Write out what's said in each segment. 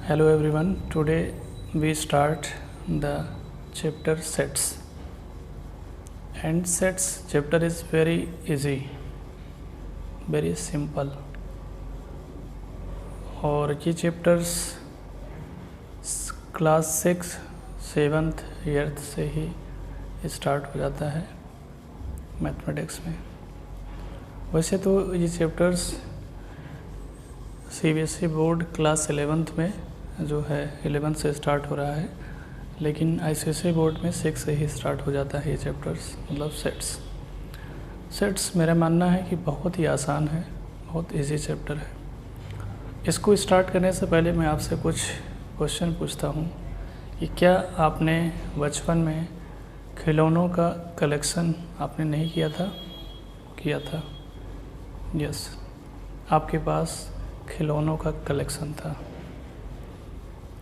Hello everyone, today we start the chapter sets, and sets chapter is very easy, very simple और ये chapters class 6 7th 8th से ही start हो जाता है mathematics में। वैसे तो ये chapters CBSE board class 11th में जो है 11th से स्टार्ट हो रहा है, लेकिन ICSE बोर्ड में 6 से ही स्टार्ट हो जाता है ये चैप्टर्स, मतलब सेट्स मेरा मानना है कि बहुत ही आसान है, बहुत इजी चैप्टर है। इसको स्टार्ट करने से पहले मैं आपसे कुछ क्वेश्चन पूछता हूँ कि क्या आपने बचपन में खिलौनों का कलेक्शन आपने नहीं किया था? किया था। यस, आपके पास खिलौनों का कलेक्शन था।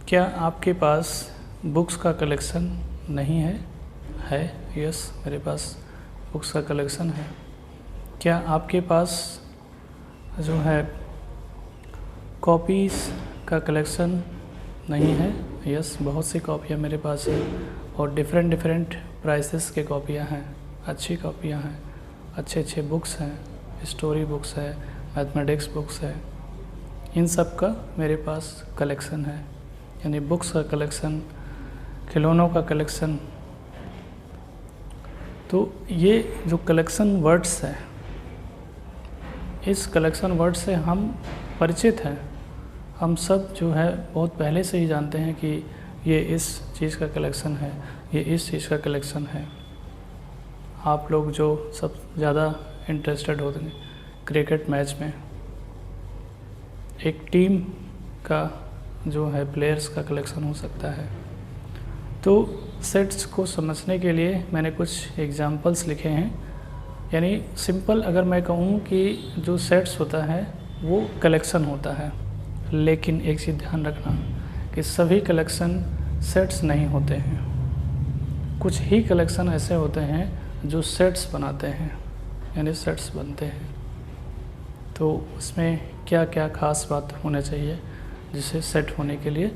क्या आपके पास बुक्स का कलेक्शन नहीं है? है, यस, मेरे पास बुक्स का कलेक्शन है। क्या आपके पास जो है कॉपीज़ का कलेक्शन नहीं है? यस, बहुत सी कॉपियाँ मेरे पास है और डिफरेंट प्राइसेस के कॉपियाँ हैं, अच्छी कॉपियाँ हैं, अच्छे बुक्स हैं, स्टोरी बुक्स है, मैथमेटिक्स बुक्स है, इन सब का मेरे पास कलेक्शन है। यानी बुक्स का कलेक्शन, खिलौनों का कलेक्शन। तो ये जो कलेक्शन वर्ड्स है, इस कलेक्शन वर्ड से हम परिचित हैं। हम सब जो है बहुत पहले से ही जानते हैं कि ये इस चीज़ का कलेक्शन है, ये इस चीज़ का कलेक्शन है। आप लोग जो सब ज़्यादा इंटरेस्टेड होते हैं क्रिकेट मैच में, एक टीम का जो है प्लेयर्स का कलेक्शन हो सकता है। तो सेट्स को समझने के लिए मैंने कुछ एग्जांपल्स लिखे हैं। यानी सिंपल अगर मैं कहूँ कि जो सेट्स होता है वो कलेक्शन होता है, लेकिन एक चीज़ ध्यान रखना कि सभी कलेक्शन सेट्स नहीं होते हैं। कुछ ही कलेक्शन ऐसे होते हैं जो सेट्स बनाते हैं, यानी सेट्स बनते हैं। तो उसमें क्या क्या खास बात होना चाहिए जिसे सेट होने के लिए,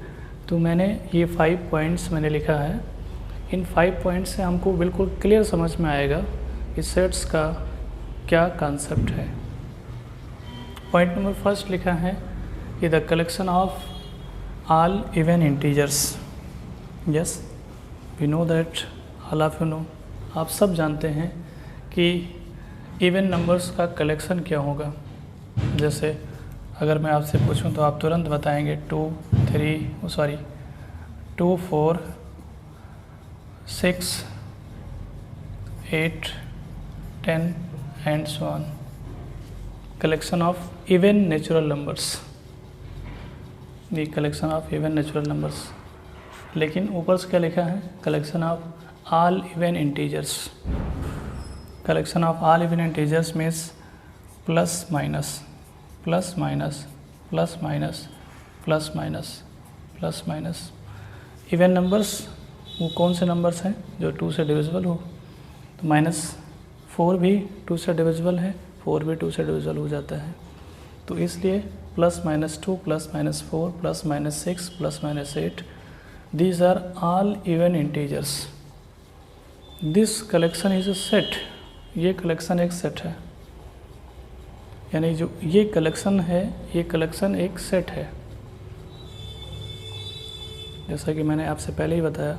तो मैंने ये 5 पॉइंट्स मैंने लिखा है। इन 5 पॉइंट्स से हमको बिल्कुल क्लियर समझ में आएगा कि सेट्स का क्या कॉन्सेप्ट है। पॉइंट नंबर फर्स्ट लिखा है कि the collection of all even integers. Yes, we know that, all of you know, आप सब जानते हैं कि इवन नंबर्स का कलेक्शन क्या होगा। जैसे अगर मैं आपसे पूछूं तो आप तुरंत बताएंगे 2 4 6 8 10 and so on. Collection of even natural numbers, ये collection of even natural numbers. लेकिन ऊपर से क्या लिखा है? Collection of all even integers. Collection of all even integers means plus minus plus minus plus minus plus minus plus minus. Even numbers वो कौन से नंबर्स हैं जो 2 से डिविजिबल हो? तो -4 भी 2 से डिविजिबल है, 4 भी 2 से डिविजिबल हो जाता है। तो इसलिए +-2 +-4 +-6 +-8, these are all even integers. This collection is a set. ये कलेक्शन एक सेट है, यानी जो ये कलेक्शन है, ये कलेक्शन एक सेट है। जैसा कि मैंने आपसे पहले ही बताया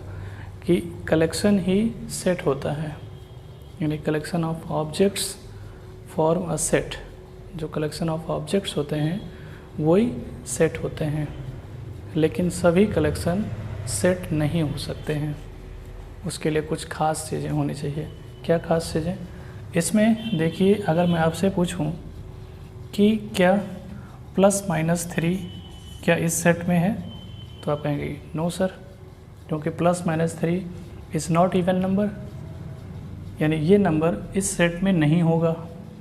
कि कलेक्शन ही सेट होता है, यानी collection of objects form a set. जो कलेक्शन ऑफ ऑब्जेक्ट्स होते हैं वही सेट होते हैं, लेकिन सभी कलेक्शन सेट नहीं हो सकते हैं। उसके लिए कुछ खास चीज़ें होनी चाहिए। क्या खास चीज़ें? इसमें देखिए, अगर मैं आपसे पूछूं कि क्या +-3 क्या इस सेट में है, तो आप कहेंगे नो सर, क्योंकि +-3 इज़ नॉट इवन नंबर। यानी ये नंबर इस सेट में नहीं होगा,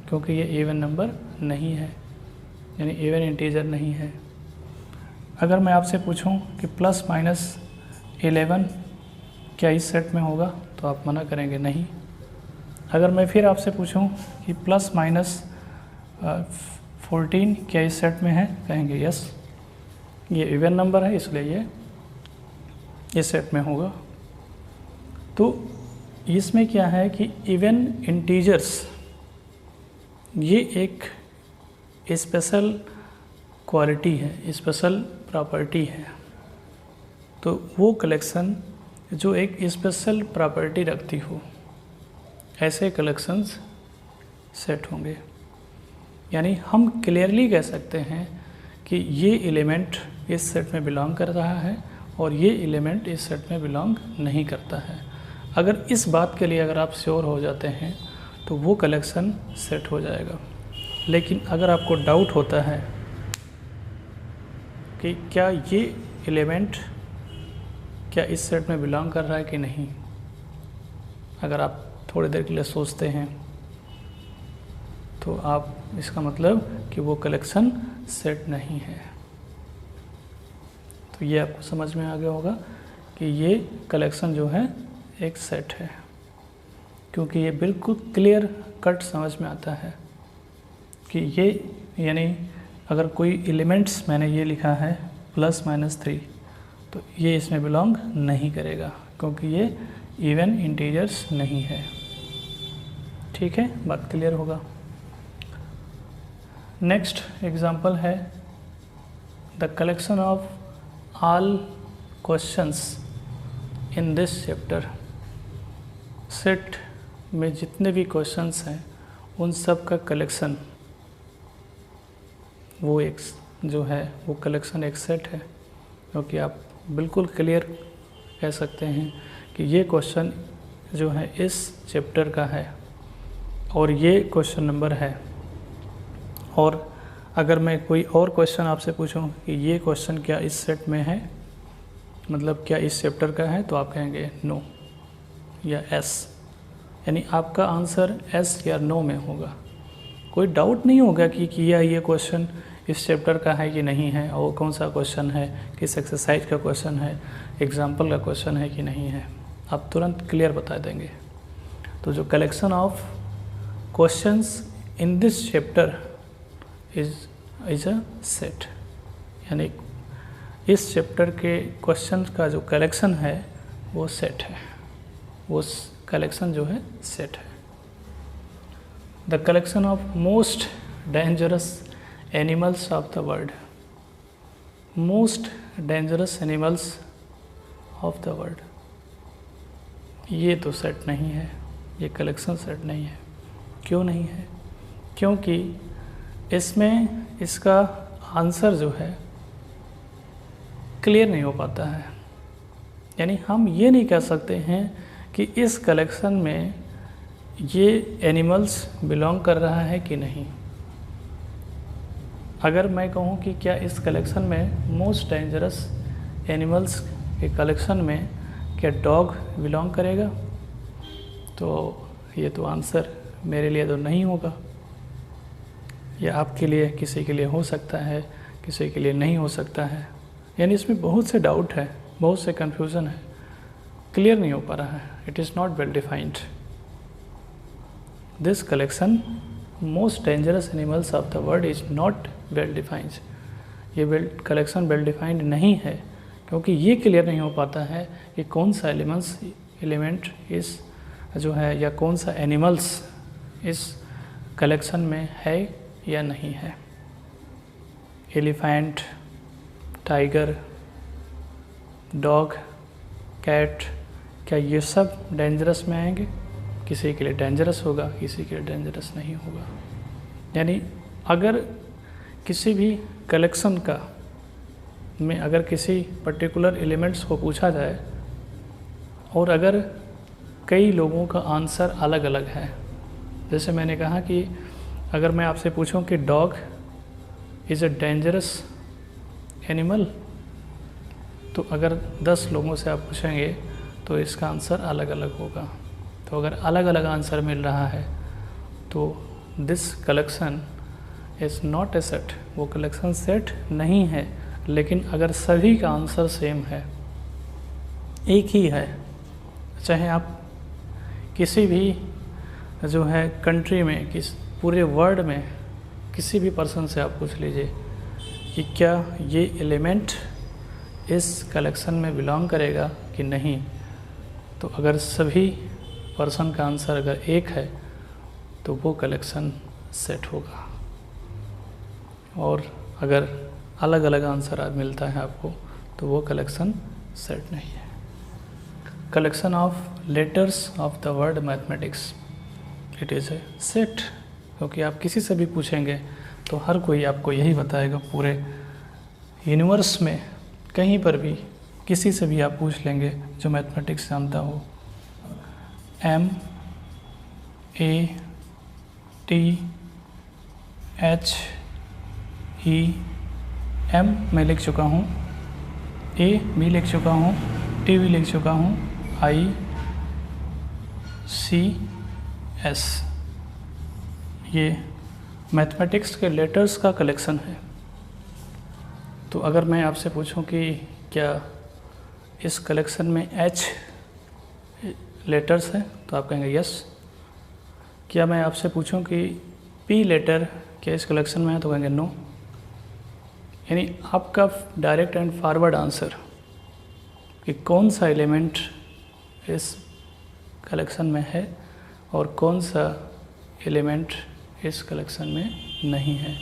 क्योंकि ये इवन नंबर नहीं है, यानी इवन इंटीजर नहीं है। अगर मैं आपसे पूछूं कि +-11 क्या इस सेट में होगा, तो आप मना करेंगे नहीं। अगर मैं फिर आपसे पूछूं कि +-14 क्या इस सेट में है, कहेंगे यस। ये इवन नंबर है इसलिए ये इस सेट में होगा। तो इसमें क्या है कि इवन इंटीजर्स ये एक स्पेशल क्वालिटी है, स्पेशल प्रॉपर्टी है। तो वो कलेक्शन जो एक स्पेशल प्रॉपर्टी रखती हो, ऐसे कलेक्शंस सेट होंगे। यानी हम क्लियरली कह सकते हैं कि ये एलिमेंट इस सेट में बिलोंग कर रहा है और ये एलिमेंट इस सेट में बिलोंग नहीं करता है। अगर इस बात के लिए अगर आप श्योर हो जाते हैं तो वो कलेक्शन सेट हो जाएगा। लेकिन अगर आपको डाउट होता है कि क्या ये एलिमेंट क्या इस सेट में बिलोंग कर रहा है कि नहीं, अगर आप थोड़ी देर के लिए सोचते हैं तो आप इसका मतलब कि वो कलेक्शन सेट नहीं है। तो ये आपको समझ में आ गया होगा कि ये कलेक्शन जो है एक सेट है, क्योंकि ये बिल्कुल क्लियर कट समझ में आता है कि ये यानी अगर कोई एलिमेंट्स मैंने ये लिखा है +-3 तो ये इसमें बिलोंग नहीं करेगा, क्योंकि ये इवन इंटीजर्स नहीं है। ठीक है, बात क्लियर होगा। नेक्स्ट एग्जांपल है the collection of all questions in this chapter. Set में जितने भी क्वेश्चंस हैं उन सब का कलेक्शन, वो एक जो है वो कलेक्शन एक सेट है, क्योंकि आप बिल्कुल क्लियर कह सकते हैं कि ये क्वेश्चन जो है इस चैप्टर का है और ये क्वेश्चन नंबर है। और अगर मैं कोई और क्वेश्चन आपसे पूछूं कि ये क्वेश्चन क्या इस सेट में है, मतलब क्या इस चैप्टर का है, तो आप कहेंगे नो या एस, यानी आपका आंसर एस या नो में होगा। कोई डाउट नहीं होगा कि ये क्वेश्चन इस चैप्टर का है कि नहीं है, और कौन सा क्वेश्चन है, किस एक्सरसाइज का क्वेश्चन है, एग्जाम्पल का क्वेश्चन है कि नहीं है, आप तुरंत क्लियर बता देंगे। तो जो collection of questions in this chapter is a set, यानी इस चैप्टर के क्वेश्चन का जो कलेक्शन है वो सेट है, वो कलेक्शन जो है सेट है। The collection of most dangerous animals of the world, most dangerous animals of the world, ये तो सेट नहीं है, ये कलेक्शन सेट नहीं है। क्यों नहीं है? क्योंकि इसमें इसका आंसर जो है क्लियर नहीं हो पाता है। यानी हम ये नहीं कह सकते हैं कि इस कलेक्शन में ये एनिमल्स बिलोंग कर रहा है कि नहीं। अगर मैं कहूँ कि क्या इस कलेक्शन में मोस्ट डेंजरस एनिमल्स के कलेक्शन में क्या डॉग बिलोंग करेगा, तो ये तो आंसर मेरे लिए तो नहीं होगा। या आपके लिए, किसी के लिए हो सकता है, किसी के लिए नहीं हो सकता है। यानी इसमें बहुत से डाउट है, बहुत से कन्फ्यूज़न है, क्लियर नहीं हो पा रहा है। It is not well defined. This collection most dangerous animals of the world is not well defined. ये कलेक्शन वेल डिफाइंड नहीं है, क्योंकि ये क्लियर नहीं हो पाता है कि कौन सा एलिमेंट इस जो है या कौन सा एनिमल्स इस कलेक्शन में है या नहीं है। एलिफेंट, टाइगर, डॉग, कैट, क्या ये सब डेंजरस में आएंगे? किसी के लिए डेंजरस होगा, किसी के लिए डेंजरस नहीं होगा। यानी अगर किसी भी कलेक्शन का में अगर किसी पर्टिकुलर एलिमेंट्स को पूछा जाए और अगर कई लोगों का आंसर अलग अलग है, जैसे मैंने कहा कि अगर मैं आपसे पूछूं कि dog is a dangerous animal, तो अगर 10 लोगों से आप पूछेंगे तो इसका आंसर अलग अलग होगा। तो अगर अलग अलग आंसर मिल रहा है तो this collection is not a set, वो कलेक्शन सेट नहीं है। लेकिन अगर सभी का आंसर सेम है, एक ही है, चाहे आप किसी भी जो है कंट्री में, पूरे वर्ल्ड में किसी भी पर्सन से आप पूछ लीजिए कि क्या ये एलिमेंट इस कलेक्शन में बिलोंग करेगा कि नहीं। तो अगर सभी पर्सन का आंसर अगर एक है तो वो कलेक्शन सेट होगा, और अगर अलग अलग आंसर मिलता है आपको तो वो कलेक्शन सेट नहीं है। Collection of letters of the word mathematics, it is a set. क्योंकि आप किसी से भी पूछेंगे तो हर कोई आपको यही बताएगा, पूरे यूनिवर्स में कहीं पर भी किसी से भी आप पूछ लेंगे जो मैथमेटिक्स जानता हो, MATHEM मैं लिख चुका हूँ, A भी लिख चुका हूँ, T भी लिख चुका हूँ, ICS, ये मैथमेटिक्स के लेटर्स का कलेक्शन है। तो अगर मैं आपसे पूछूं कि क्या इस कलेक्शन में H लेटर्स हैं तो आप कहेंगे यस। क्या मैं आपसे पूछूं कि P लेटर क्या इस कलेक्शन में है तो कहेंगे नो। यानी आपका डायरेक्ट एंड फॉरवर्ड आंसर कि कौन सा एलिमेंट इस कलेक्शन में है और कौन सा एलिमेंट इस कलेक्शन में नहीं है,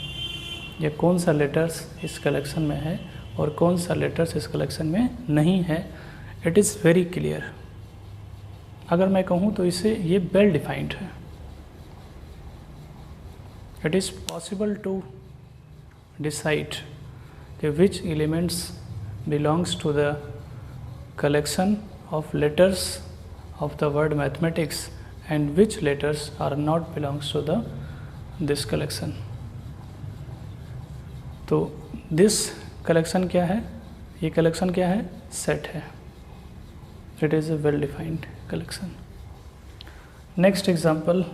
या कौन सा लेटर्स इस कलेक्शन में है और कौन सा लेटर्स इस कलेक्शन में नहीं है, इट इज़ वेरी क्लियर। अगर मैं कहूँ तो इसे ये वेल डिफाइंड है। It is possible to decide कि which elements belongs to the collection of letters of the word mathematics and which letters are not belongs to the this collection। तो this collection क्या है, ये collection क्या है, set है। It is a well defined collection। Next example,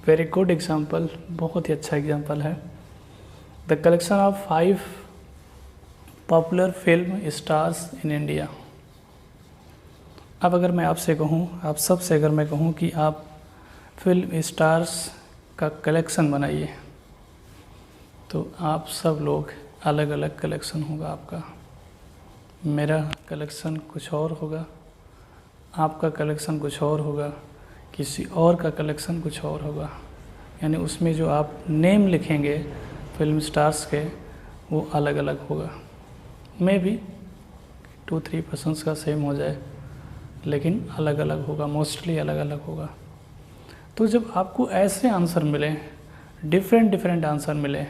very good example, बहुत ही अच्छा example है। The collection of 5 popular film stars in India। अब अगर मैं आपसे कहूँ, आप सबसे अगर मैं कहूँ कि आप फिल्म स्टार्स का कलेक्शन बनाइए, तो आप सब लोग अलग अलग कलेक्शन होगा आपका। मेरा कलेक्शन कुछ और होगा, आपका कलेक्शन कुछ और होगा, किसी और का कलेक्शन कुछ और होगा। यानी उसमें जो आप नेम लिखेंगे फिल्म स्टार्स के वो अलग अलग होगा। मे बी 2-3 पर्सन्स का सेम हो जाए, लेकिन अलग अलग होगा, मोस्टली अलग अलग होगा। तो जब आपको ऐसे आंसर मिले, डिफरेंट आंसर मिले,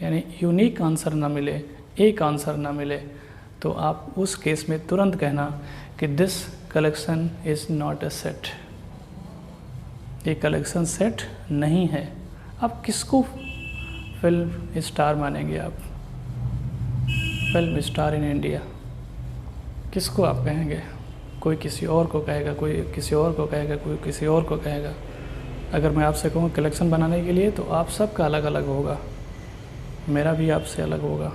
यानी यूनिक आंसर ना मिले, एक आंसर ना मिले, तो आप उस केस में तुरंत कहना कि this collection is not a set, ये कलेक्शन सेट नहीं है। आप किसको फिल्म स्टार मानेंगे? आप फिल्म स्टार इन इंडिया किसको आप कहेंगे? कोई किसी और को कहेगा, कोई किसी और को कहेगा, कोई किसी और को कहेगा। अगर मैं आपसे कहूँ कलेक्शन बनाने के लिए, तो आप सबका अलग अलग होगा, मेरा भी आपसे अलग होगा,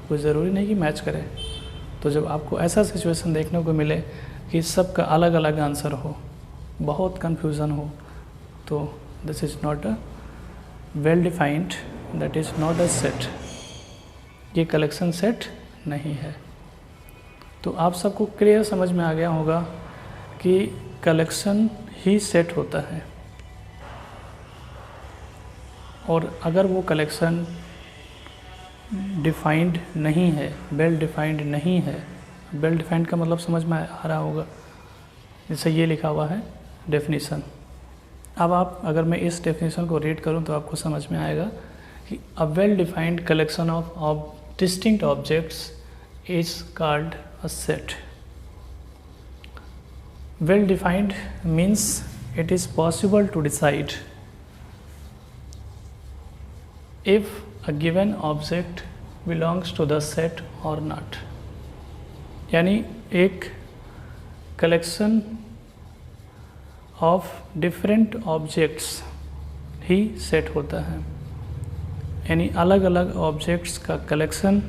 कोई ज़रूरी नहीं कि मैच करे। तो जब आपको ऐसा सिचुएशन देखने को मिले कि सबका अलग अलग आंसर हो, बहुत कन्फ्यूज़न हो, तो this is not a well defined, that is not a set, ये कलेक्शन सेट नहीं है। तो आप सबको क्लियर समझ में आ गया होगा कि कलेक्शन ही सेट होता है, और अगर वो कलेक्शन डिफाइंड नहीं है, वेल डिफाइंड नहीं है, वेल डिफाइंड का मतलब समझ में आ रहा होगा, जैसे ये लिखा हुआ है डेफिनेशन। अब आप, अगर मैं इस डेफिनेशन को रीड करूं तो आपको समझ में आएगा कि a well defined collection of distinct objects is called a set. Well defined means it is possible to decide if a given object belongs to the set or not। यानी एक collection of different objects he set होता है, यानी अलग अलग objects का collection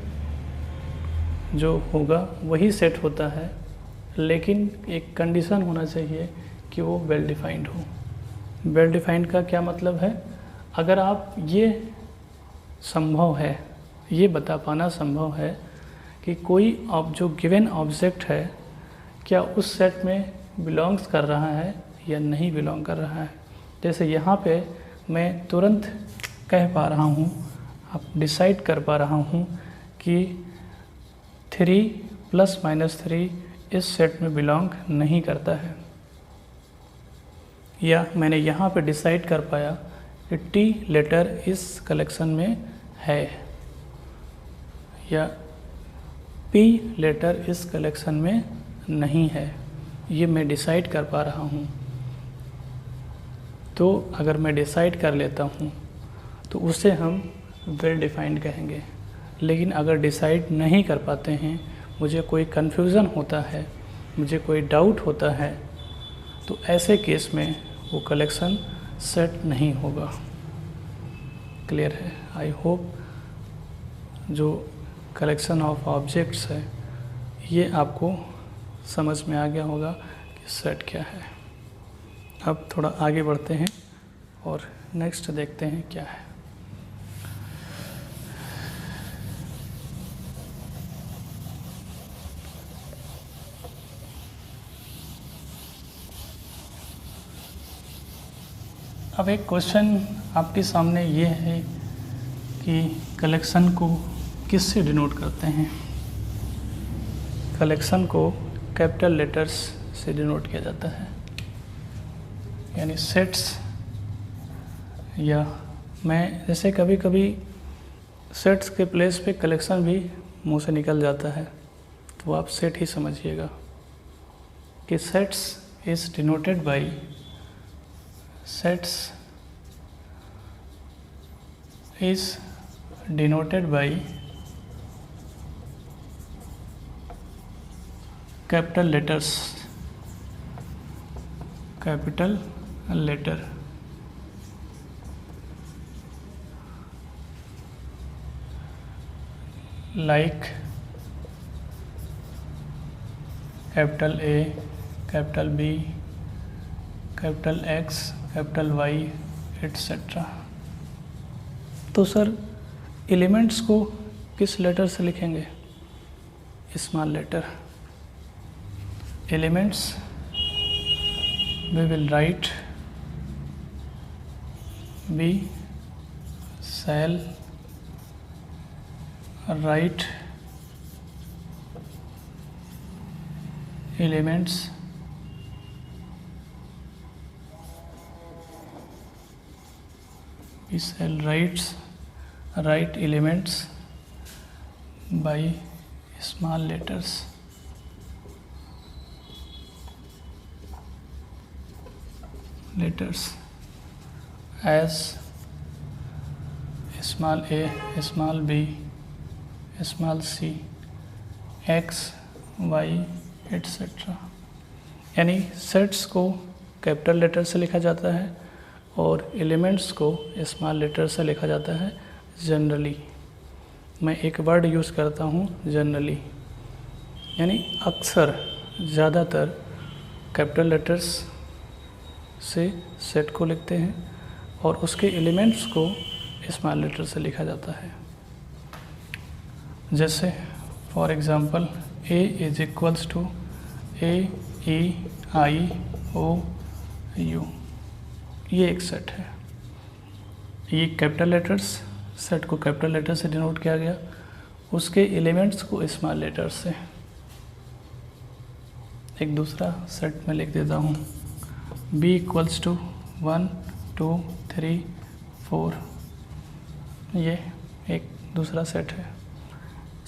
जो होगा वही सेट होता है, लेकिन एक कंडीशन होना चाहिए कि वो वेल डिफाइंड हो। वेल डिफाइंड का क्या मतलब है? अगर आप ये संभव है, ये बता पाना संभव है कि कोई जो गिवन ऑब्जेक्ट है क्या उस सेट में बिलोंग्स कर रहा है या नहीं बिलोंग कर रहा है। जैसे यहाँ पे मैं तुरंत कह पा रहा हूँ, अब डिसाइड कर पा रहा हूँ कि 3 + -3 इस सेट में बिलोंग नहीं करता है, या मैंने यहाँ पे डिसाइड कर पाया कि T लेटर इस कलेक्शन में है या P लेटर इस कलेक्शन में नहीं है, ये मैं डिसाइड कर पा रहा हूँ। तो अगर मैं डिसाइड कर लेता हूँ तो उसे हम वेल डिफाइंड कहेंगे। लेकिन अगर डिसाइड नहीं कर पाते हैं, मुझे कोई कन्फ्यूज़न होता है, मुझे कोई डाउट होता है, तो ऐसे केस में वो कलेक्शन सेट नहीं होगा। क्लियर है? आई होप जो कलेक्शन ऑफ ऑब्जेक्ट्स है ये आपको समझ में आ गया होगा कि सेट क्या है। अब थोड़ा आगे बढ़ते हैं और नेक्स्ट देखते हैं क्या है। अब एक क्वेश्चन आपके सामने ये है कि कलेक्शन को किससे डिनोट करते हैं। कलेक्शन को कैपिटल लेटर्स से डिनोट किया जाता है, यानी सेट्स, या मैं जैसे कभी कभी सेट्स के प्लेस पे कलेक्शन भी मुंह से निकल जाता है, तो आप सेट ही समझिएगा कि sets is denoted by sets is denoted by capital letters, capital letter, like capital A, capital B, capital X, capital Y etcetera. तो सर एलिमेंट्स को किस लेटर से लिखेंगे? Small letter. Elements we will write we shall write elements we shall write elements by small letters. As small a, small b, small c, x, y etcetera. यानी sets को capital letter से लिखा जाता है और elements को small letter से लिखा जाता है जनरली। मैं एक वर्ड यूज़ करता हूँ जनरली, यानी अक्सर ज़्यादातर कैपिटल लेटर्स से सेट को लिखते हैं और उसके एलिमेंट्स को स्मॉल लेटर से लिखा जाता है। जैसे for example A is equals to AEIOU, ये एक सेट है। ये कैपिटल लेटर्स, सेट को कैपिटल लेटर से डिनोट किया गया, उसके एलिमेंट्स को स्मॉल लेटर से। एक दूसरा सेट में लिख देता हूँ B इक्वल्स टू 1 2 3 4, ये एक दूसरा सेट है।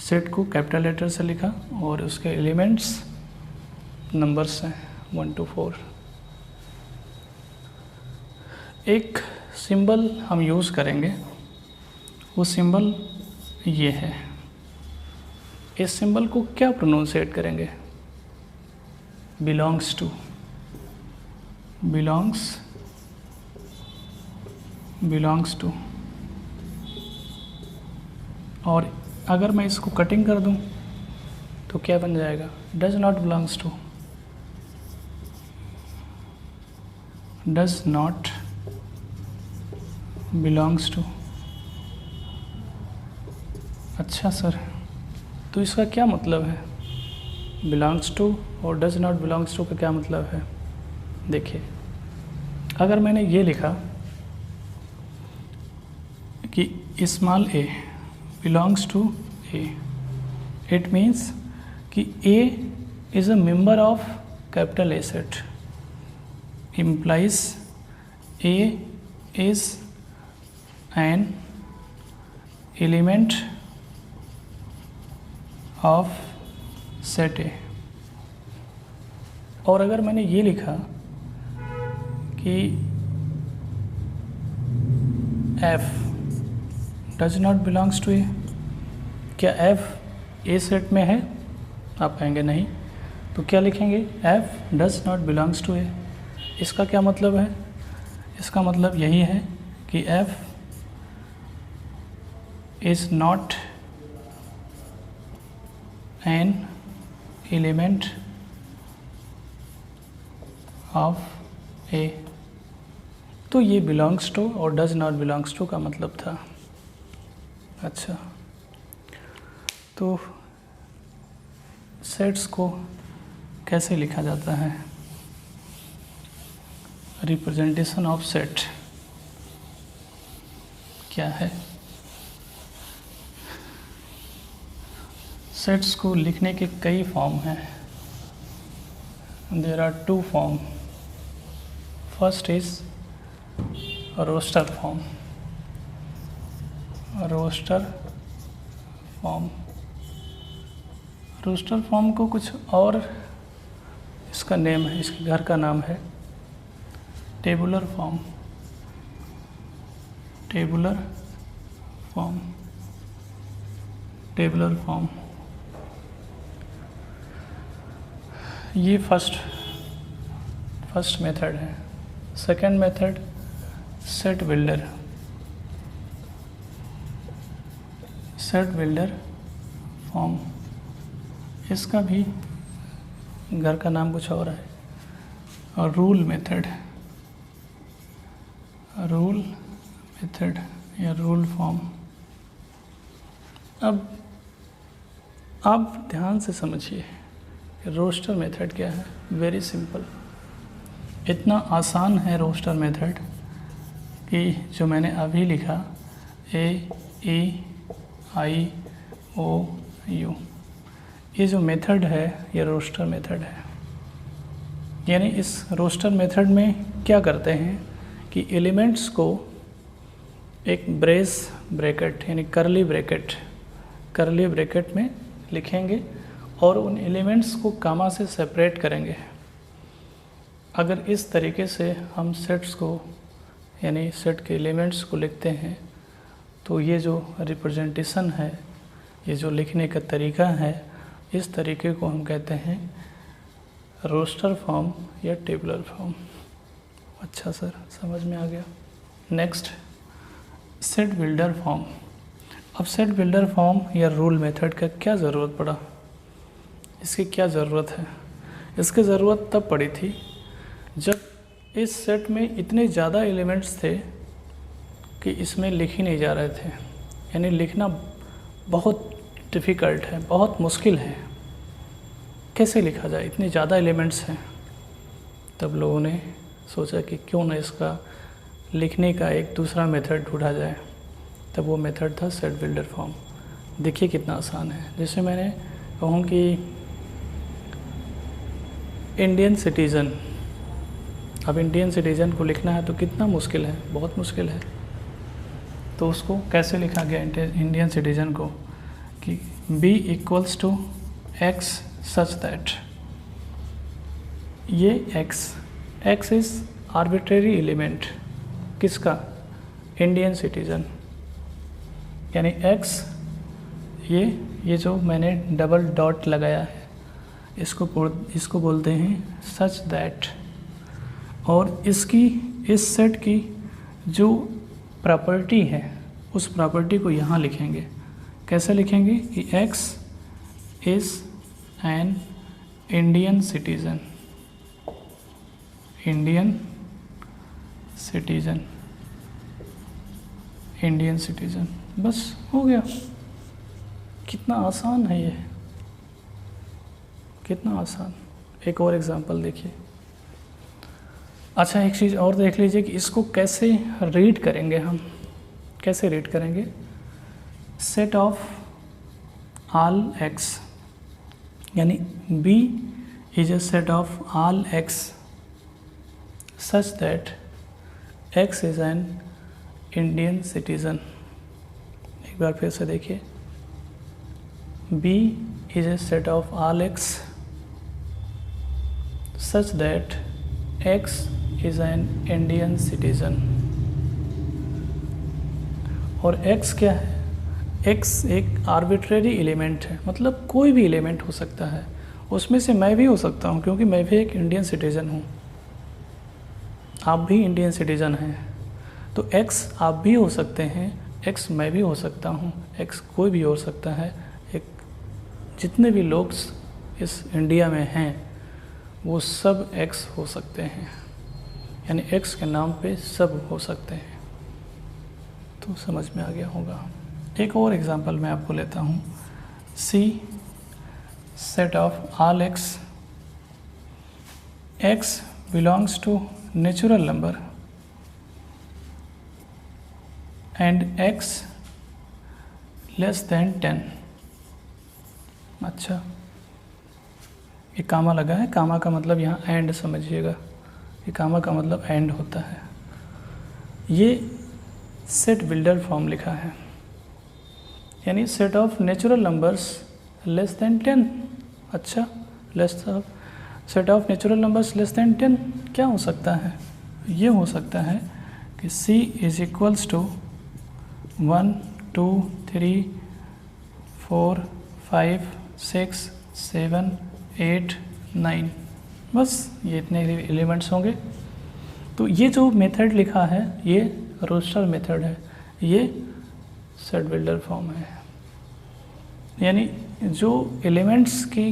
सेट को कैपिटल लेटर से लिखा और उसके एलिमेंट्स नंबर्स हैं 1 to 4। एक सिंबल हम यूज़ करेंगे, वो सिंबल ये है। इस सिंबल को क्या प्रोनाउंसिएट करेंगे? Belongs to, belongs to. और अगर मैं इसको कटिंग कर दूं तो क्या बन जाएगा? Does not belongs to, does not belongs to. अच्छा सर, तो इसका क्या मतलब है? बिलोंग्स टू और डज नॉट बिलोंग्स टू का क्या मतलब है? देखिए, अगर मैंने ये लिखा कि small A belongs to A, it means कि A is a member of capital A set, implies A is an element of set A। और अगर मैंने ये लिखा कि F does not belongs to A, क्या F A सेट में है? आप कहेंगे नहीं, तो क्या लिखेंगे? F does not belongs to A। इसका क्या मतलब है? इसका मतलब यही है कि F is not an element of A। तो ये belongs to और does not belongs to का मतलब था। अच्छा, तो सेट्स को कैसे लिखा जाता है? रिप्रेजेंटेशन ऑफ सेट क्या है? सेट्स को लिखने के कई फॉर्म हैं। There are 2 form. First is roster form. Roster form, roster form को कुछ और इसका नेम है, इसके घर का नाम है tabular form. Tabular form, tabular form, ये फर्स्ट मेथड है। Second method set builder. Set builder form, इसका भी घर का नाम कुछ और है। और रूल मेथड, रूल मेथड या रूल फॉर्म। अब आप ध्यान से समझिए रोस्टर मेथड क्या है। वेरी सिंपल, इतना आसान है रोस्टर मेथड कि जो मैंने अभी लिखा AEIOU, ये जो मेथड है ये रोस्टर मेथड है। यानी इस रोस्टर मेथड में क्या करते हैं कि एलिमेंट्स को एक ब्रैकेट यानी करली ब्रैकेट में लिखेंगे और उन एलिमेंट्स को कामा से सेपरेट करेंगे। अगर इस तरीके से हम सेट्स को यानी सेट के एलिमेंट्स को लिखते हैं तो ये जो रिप्रेजेंटेशन है, ये जो लिखने का तरीका है, इस तरीके को हम कहते हैं रोस्टर फॉर्म या टेबुलर फॉर्म। अच्छा सर, समझ में आ गया। Next set builder form. अब सेट बिल्डर फॉर्म या रूल मेथड का क्या ज़रूरत पड़ा? इसकी क्या ज़रूरत है? इसकी ज़रूरत तब पड़ी थी जब इस सेट में इतने ज़्यादा एलिमेंट्स थे कि इसमें लिख ही नहीं जा रहे थे। यानी लिखना बहुत डिफ़िकल्ट है, बहुत मुश्किल है। कैसे लिखा जाए, इतने ज़्यादा एलिमेंट्स हैं। तब लोगों ने सोचा कि क्यों ना इसका लिखने का एक दूसरा मेथड ढूंढा जाए। तब वो मेथड था सेट बिल्डर फॉर्म। देखिए कितना आसान है। जैसे मैंने कहूँ कि इंडियन सिटीज़न, अब इंडियन सिटीज़न को लिखना है तो कितना मुश्किल है, बहुत मुश्किल है। तो उसको कैसे लिखा गया इंडियन सिटीज़न को कि B = X सच दैट, ये X इज़ आर्बिट्रेरी एलिमेंट किसका? Indian citizen. यानी X ये जो मैंने डबल डॉट लगाया है इसको बोलते हैं सच दैट। और इसकी इस सेट की जो प्रॉपर्टी है उस प्रॉपर्टी को यहाँ लिखेंगे। कैसे लिखेंगे कि X is an Indian citizen. Indian citizen, बस हो गया। कितना आसान है ये, कितना आसान। एक और एग्जांपल देखिए। अच्छा, एक चीज़ और देख लीजिए कि इसको कैसे रीड करेंगे हम, कैसे रीड करेंगे। सेट ऑफ ऑल एक्स, यानी B is a set of all X such that X is an Indian citizen. एक बार फिर से देखिए, B is a set of all X such that X is an Indian citizen. और x क्या है? x एक आर्बिट्रेरी एलिमेंट है, मतलब कोई भी एलिमेंट हो सकता है, उसमें से मैं भी हो सकता हूँ क्योंकि मैं भी एक इंडियन सिटीज़न हूँ, आप भी इंडियन सिटीज़न हैं। तो x आप भी हो सकते हैं, x मैं भी हो सकता हूँ, x कोई भी हो सकता है। एक जितने भी लोग इस इंडिया में हैं वो सब x हो सकते हैं, यानी x के नाम पे सब हो सकते हैं। तो समझ में आ गया होगा। एक और एग्जांपल मैं आपको लेता हूँ। C set of all X, X belongs to natural number and X less than 10। अच्छा, ये कामा लगा है, कामा का मतलब यहाँ एंड समझिएगा, ये कामा का मतलब एंड होता है। ये सेट बिल्डर फॉर्म लिखा है, यानी set of natural numbers less than 10। अच्छा, less of set of natural numbers less than 10 क्या हो सकता है? ये हो सकता है कि C इज इक्वल्स टू 1 2 3 4 5 6 7 8 9, बस ये इतने एलिमेंट्स होंगे। तो ये जो मेथड लिखा है ये रोस्टर मेथड है, ये सेट बिल्डर फॉर्म है, यानी जो एलिमेंट्स की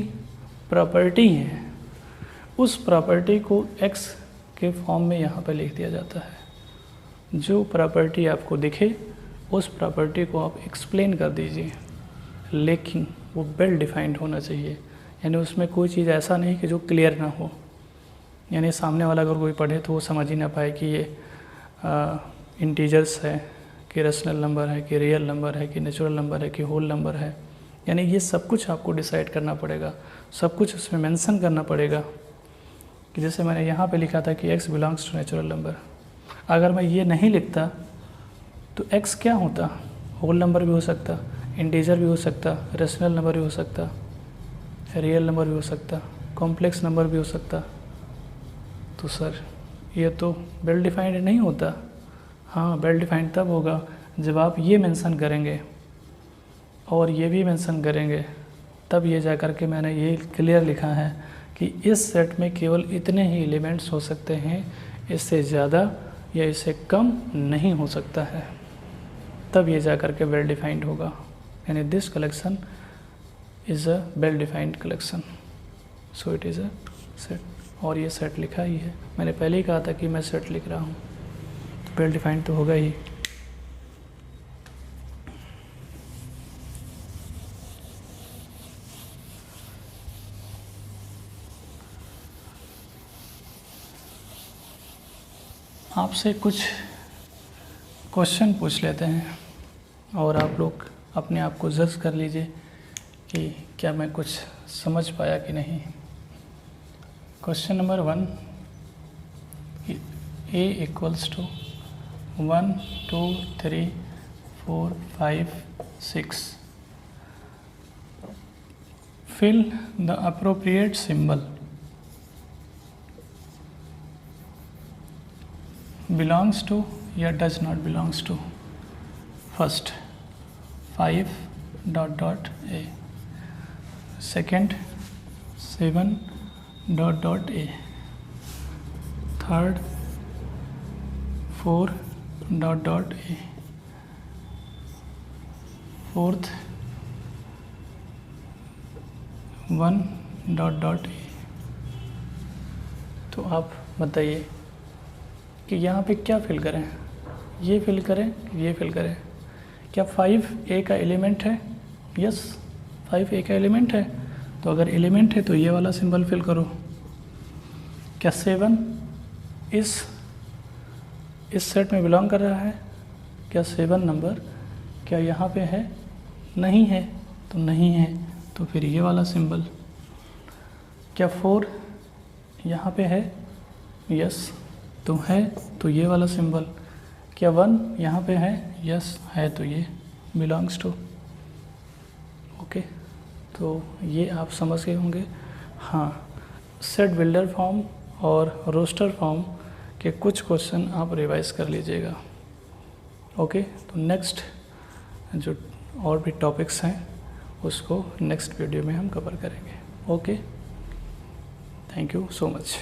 प्रॉपर्टी है उस प्रॉपर्टी को x के फॉर्म में यहाँ पर लिख दिया जाता है। जो प्रॉपर्टी आपको दिखे उस प्रॉपर्टी को आप एक्सप्लेन कर दीजिए, लेकिन वो वेल डिफाइंड होना चाहिए, यानी उसमें कोई चीज़ ऐसा नहीं कि जो क्लियर ना हो, यानी सामने वाला अगर कोई पढ़े तो वो समझ ही ना पाए कि ये इंटीजर्स है कि रेशनल नंबर है कि रियल नंबर है कि नेचुरल नंबर है कि होल नंबर है। यानी ये सब कुछ आपको डिसाइड करना पड़ेगा, सब कुछ उसमें मेंशन करना पड़ेगा। कि जैसे मैंने यहाँ पे लिखा था कि x belongs to natural number, अगर मैं ये नहीं लिखता तो x क्या होता? होल नंबर भी हो सकता, इंटीजर भी हो सकता, रेशनल नंबर भी हो सकता, रियल नंबर भी हो सकता, कॉम्प्लेक्स नंबर भी हो सकता। तो सर ये तो वेल डिफाइंड नहीं होता। हाँ, वेल डिफाइंड तब होगा जब आप ये मेंशन करेंगे और ये भी मेंशन करेंगे, तब ये जा कर के मैंने ये क्लियर लिखा है कि इस सेट में केवल इतने ही एलिमेंट्स हो सकते हैं, इससे ज़्यादा या इससे कम नहीं हो सकता है, तब ये जा कर के वेल डिफाइंड होगा। यानी this collection is a well defined collection, so it is a set. और ये सेट लिखा ही है, मैंने पहले ही कहा था कि मैं सेट लिख रहा हूँ, तो वेल डिफाइंड तो होगा ही। आपसे कुछ क्वेश्चन पूछ लेते हैं और आप लोग अपने आप को जज कर लीजिए कि क्या मैं कुछ समझ पाया कि नहीं। Question number 1, a equals to 1 2 3 4 5 6, fill the appropriate symbol, belongs to या does not belongs to। First 5 dot dot a, second 7 dot dot a, third 4 dot dot a, fourth 1 dot dot a। तो आप बताइए कि यहाँ पे क्या fill करें, ये फिल करें, ये फिल करें। क्या 5 a का एलिमेंट है यस 5 एक एलिमेंट है, तो अगर एलिमेंट है तो ये वाला सिंबल फिल करो। क्या 7 इस सेट में बिलोंग कर रहा है? क्या 7 नंबर क्या यहाँ पे है? नहीं है, तो नहीं है, तो फिर ये वाला सिंबल। क्या 4 यहाँ पे है? यस, तो है, तो ये वाला सिंबल। क्या 1 यहाँ पे है? यस है, तो ये बिलोंग्स टू। ओके, तो ये आप समझ गए होंगे। हाँ, सेट बिल्डर फॉर्म और रोस्टर फॉर्म के कुछ क्वेश्चन आप रिवाइज कर लीजिएगा। ओके, तो नेक्स्ट जो और भी टॉपिक्स हैं उसको नेक्स्ट वीडियो में हम कवर करेंगे। Okay, thank you so much.